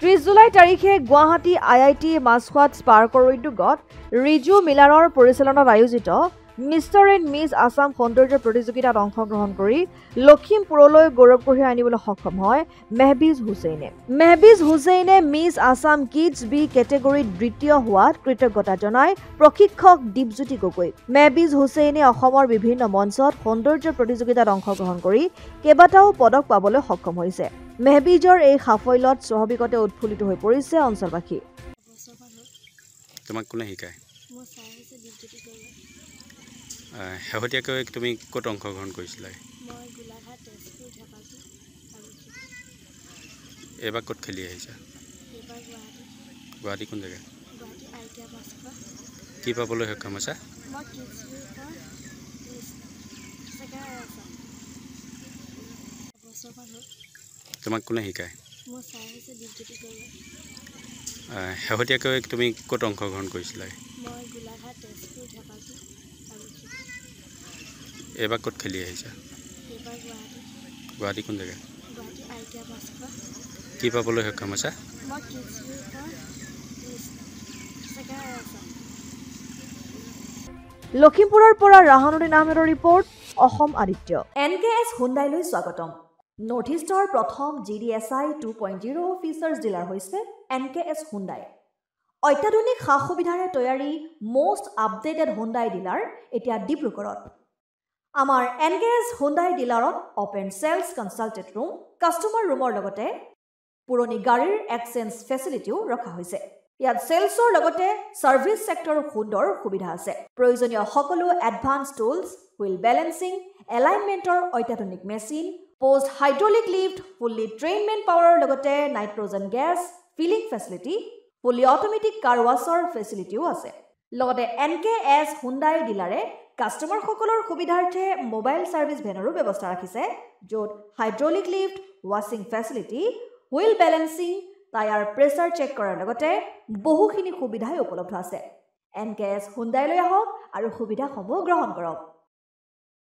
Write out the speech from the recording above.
30 July তাৰিখে Guwahati IIT মাছখোৱাত স্পাৰ্কৰ উদ্যোগত ৰিজু মিলাৰৰ পৰিচালনাত আয়োজিত মিষ্টাৰ এণ্ড মিছ আছাম সৌন্দৰ্য প্ৰতিযোগিতাত অংশগ্ৰহণ কৰি লখিমপুৰলৈ গৌৰৱ কঢ়িয়াই আনিবলৈ সক্ষম হয় মেহবিজ হুছেইনে। মেহবিজ হুছেইনে মিছ আছাম কিডছ বি কেটেগৰীত দ্বিতীয় হোৱাত কৃতজ্ঞতা জনাই প্ৰশিক্ষক দীপজ্যোতি গগৈ। মেহবিজ হুছেইনে অসমৰ বিভিন্ন মঞ্চত সৌন্দৰ্য প্ৰতিযোগিতাত অংশগ্ৰহণ কৰি কেইবাটাও পদক পাবলৈ সক্ষম হৈছে। মেহবিজৰ এই সাফল্যত স্বাভাৱিকতে উৎফুল্লিত হৈ পৰিছে অঞ্চলবাসী। তোমাক কোনে শিকায়? শেহতীয়াকৈ তুমি ক'ত অংশগ্ৰহণ কৰিছিলা? এইবাৰ ক'ত খেলি আহিছা? গুৱাহাটী কোন জেগা? কি পাবলৈ সক্ষম হৈছা? তোমাক কোনে শিকায়? শেহতীয়াকৈ তুমি ক'ত অংশগ্ৰহণ কৰিছিলা? এইবাৰ ক'ত খেলি আহিছা? গুৱাহাটী কোন জেগা? কি পাবলৈ সক্ষম হৈছা? লখিমপুৰৰ পৰা ৰাহানুদ্দিন আহমেদৰ ৰিপৰ্ট, অসম আদিত্য। NKS হুণ্ডাইলৈ স্বাগতম। নৰ্থ ইষ্টৰ প্ৰথম GDSI 2.0 ফিচাৰ্ছ ডিলাৰ হৈছে NKS হুণ্ডাই। অত্যাধুনিক সা সুবিধাৰে তৈয়াৰী মষ্ট আপডেটেড হুণ্ডাই ডিলাৰ এতিয়া ডিব্ৰুগড়ত। আমাৰ NKS হুণ্ডাই ডিলাৰত open sales consulted room, customer ৰুমৰ লগতে পুৰণি গাড়ীৰ এক্সচেঞ্জ ফেচিলিটিও ৰখা হৈছে। ইয়াত চেলছৰ লগতে ছাৰ্ভিচ ছেক্টৰৰ সুন্দৰ সুবিধা আছে। প্ৰয়োজনীয় সকলো এডভান্স টুলছ, হুইল বেলেন্সিং, এলাইনমেণ্টৰ অত্যাধুনিক machine, post hydraulic lift, fully trained পাৱাৰৰ লগতে nitrogen gas filling facility, fully automatic car washer ফেচিলিটিও আছে। লগতে NKS হুণ্ডাই ডিলাৰে কাষ্টমাৰসকলৰ সুবিধাৰ্থে মোবাইল ছাৰ্ভিচ ভেনৰো ব্যৱস্থা ৰাখিছে, য'ত হাইড্ৰলিক লিফ্ট, ৱাছিং facility, wheel balancing, tyre pressure check কৰাৰ লগতে বহুখিনি সুবিধাই উপলব্ধ আছে। NKS হুণ্ডাইলৈ আহক আৰু সুবিধাসমূহ গ্ৰহণ কৰক।